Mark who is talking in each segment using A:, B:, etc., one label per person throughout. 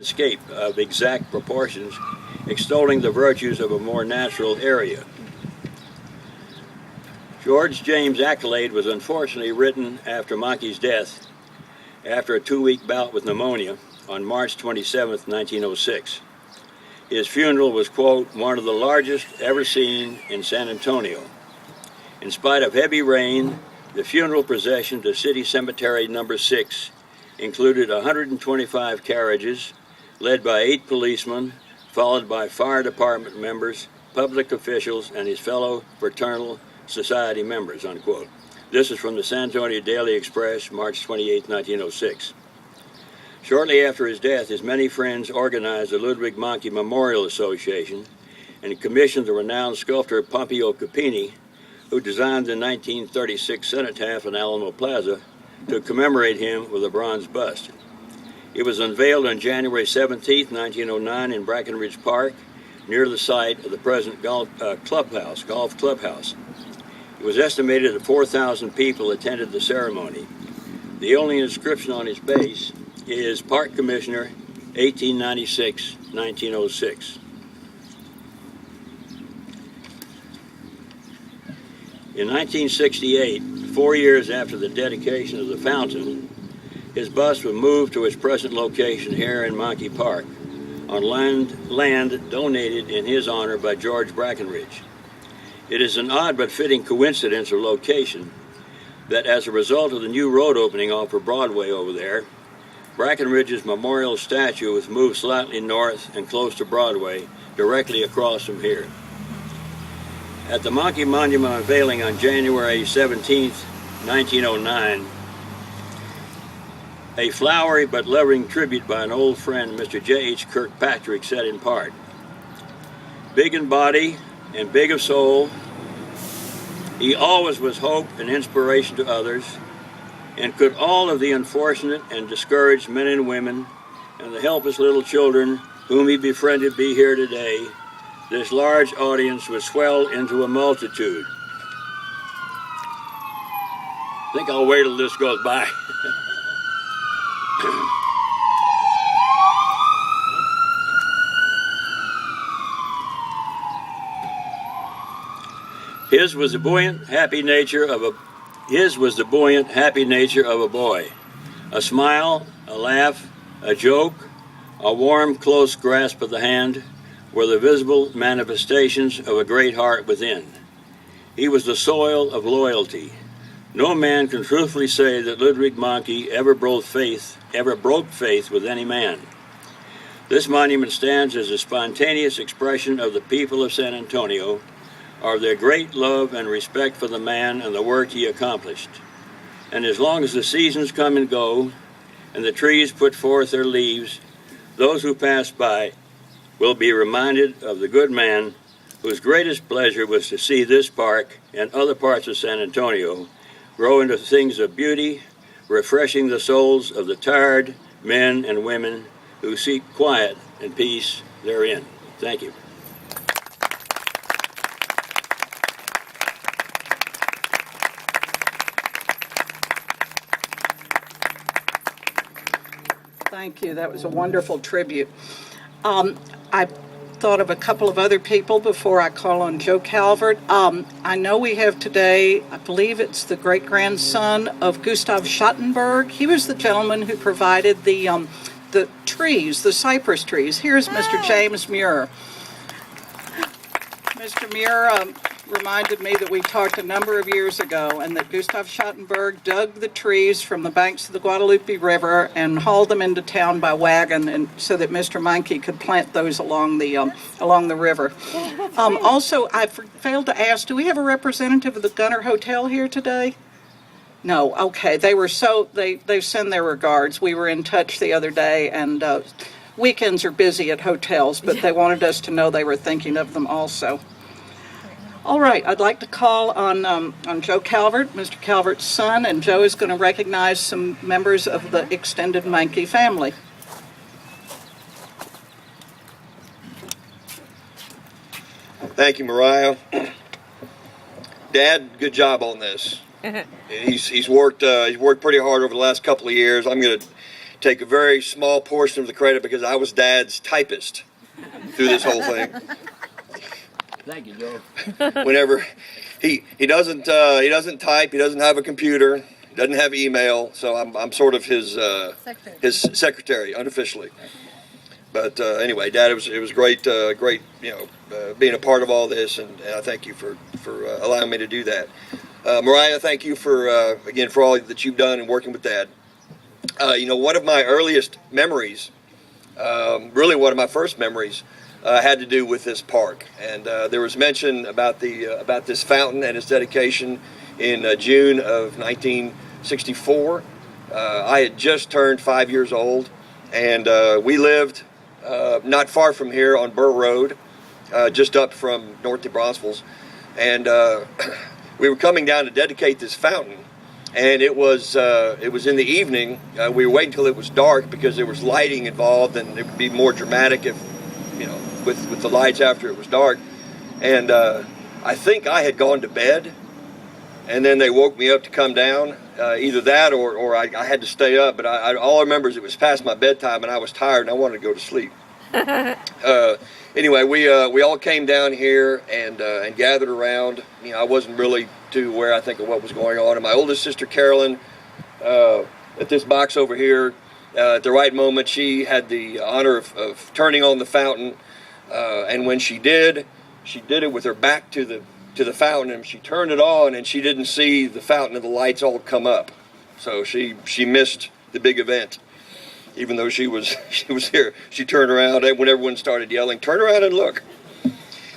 A: landscape of exact proportions, extolling the virtues of a more natural area. George James' accolade was unfortunately written after Mahncke's death after a 2-week bout with pneumonia on March 27, 1906. His funeral was, quote, one of the largest ever seen in San Antonio. In spite of heavy rain, the funeral procession to City Cemetery number 6 included 125 carriages, led by 8 policemen, followed by fire department members, public officials, and his fellow fraternal society members, unquote. This is from the San Antonio Daily Express, March 28, 1906. Shortly after his death, his many friends organized the Ludwig Mahncke Memorial Association and commissioned the renowned sculptor Pompeo Capini, who designed the 1936 cenotaph in Alamo Plaza, to commemorate him with a bronze bust. It was unveiled on January 17, 1909 in Brackenridge Park, near the site of the present golf clubhouse. It was estimated that 4,000 people attended the ceremony. The only inscription on its base is Park Commissioner, 1896-1906. In 1968, 4 years after the dedication of the fountain, his bust was moved to its present location here in Mahncke Park, on land donated in his honor by George Brackenridge. It is an odd but fitting coincidence of location that as a result of the new road opening off of Broadway over there, Brackenridge's memorial statue was moved slightly north and close to Broadway, directly across from here. At the Mahncke Monument unveiling on January 17, 1909, a flowery but loving tribute by an old friend, Mr. J.H. Kirkpatrick, said in part, "Big in body and big of soul, he always was hope and inspiration to others, and could all of the unfortunate and discouraged men and women and the helpless little children whom he befriended be here today, this large audience would swell into a multitude." I think I'll wait till this goes by. His was the buoyant, happy nature of a boy. A smile, a laugh, a joke, a warm, close grasp of the hand were the visible manifestations of a great heart within. He was the soil of loyalty. No man can truthfully say that Ludwig Mahncke ever broke faith with any man. This monument stands as a spontaneous expression of the people of San Antonio, of their great love and respect for the man and the work he accomplished. And as long as the seasons come and go, and the trees put forth their leaves, those who pass by will be reminded of the good man whose greatest pleasure was to see this park and other parts of San Antonio grow into things of beauty, refreshing the souls of the tired men and women who seek quiet and peace therein. Thank you.
B: Thank you. That was a wonderful tribute. I thought of a couple of other people before I call on Joe Calvert. I know we have today, I believe it's the great-grandson of Gustav Schattenberg. He was the gentleman who provided the trees, the cypress trees. Here's Mr. James Muir. Mr. Muir reminded me that we talked a number of years ago and that Gustav Schattenberg dug the trees from the banks of the Guadalupe River and hauled them into town by wagon, and so that Mr. Mahncke could plant those along the river. Also, I failed to ask, do we have a representative of the Gunner Hotel here today? No, okay. They send their regards. We were in touch the other day, and weekends are busy at hotels, but they wanted us to know they were thinking of them also. All right, I'd like to call on Joe Calvert, Mr. Calvert's son, and Joe is going to recognize some members of the extended Mahncke family.
C: Thank you, Mariah. Dad, good job on this. He's worked pretty hard over the last couple of years. I'm going to take a very small portion of the credit because I was Dad's typist through this whole thing.
A: Thank you, Joe.
C: Whenever he doesn't type, he doesn't have a computer, he doesn't have email, so I'm sort of his secretary unofficially. But anyway, Dad, it was great, being a part of all this, and I thank you for allowing me to do that. Mariah, thank you for again for all that you've done in working with Dad. One of my earliest memories, really one of my first memories, had to do with this park, and there was mention about this fountain and its dedication in June of 1964. I had just turned 5 years old, and we lived not far from here on Burr Road, just up from North New Braunfels, and we were coming down to dedicate this fountain. And it was in the evening. We were waiting until it was dark because there was lighting involved, and it would be more dramatic if, with the lights after it was dark. And I think I had gone to bed, and then they woke me up to come down. Either that or I had to stay up. But all I remember is it was past my bedtime, and I was tired, and I wanted to go to sleep. Anyway, we all came down here and gathered around. I wasn't really too aware, I think, of what was going on. And my oldest sister, Carolyn, at this box over here, at the right moment, she had the honor of turning on the fountain. And when she did it with her back to the fountain, and she turned it on, and she didn't see the fountain and the lights all come up. So she missed the big event. Even though she was here, she turned around, and when everyone started yelling, "Turn around and look!"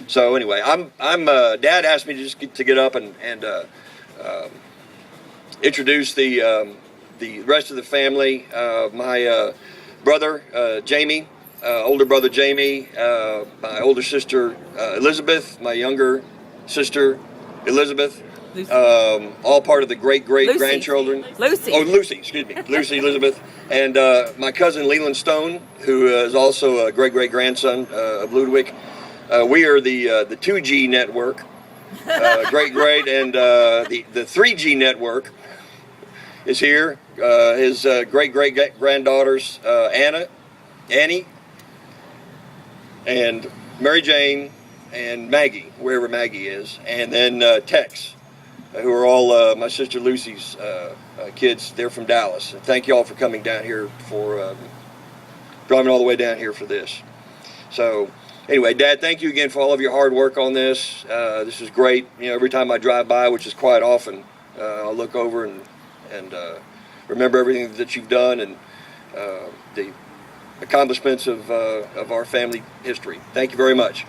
C: So anyway, Dad asked me to get up and introduce the rest of the family. My brother Jamie, older brother Jamie, my older sister Elizabeth, my younger sister Elizabeth. All part of the great-great-grandchildren.
D: Lucy.
C: Oh, Lucy, excuse me. Lucy, Elizabeth. And my cousin Leland Stone, who is also a great-great-grandson of Ludwig. We are the 2G network, great-great, and the 3G network is here. His great-great-granddaughters, Annie, and Mary Jane, and Maggie, wherever Maggie is, and then Tex, who are all my sister Lucy's kids. They're from Dallas. And thank you all for coming down here for driving all the way down here for this. So anyway, Dad, thank you again for all of your hard work on this. This is great. Every time I drive by, which is quite often, I'll look over and remember everything that you've done and the accomplishments of our family history. Thank you very much.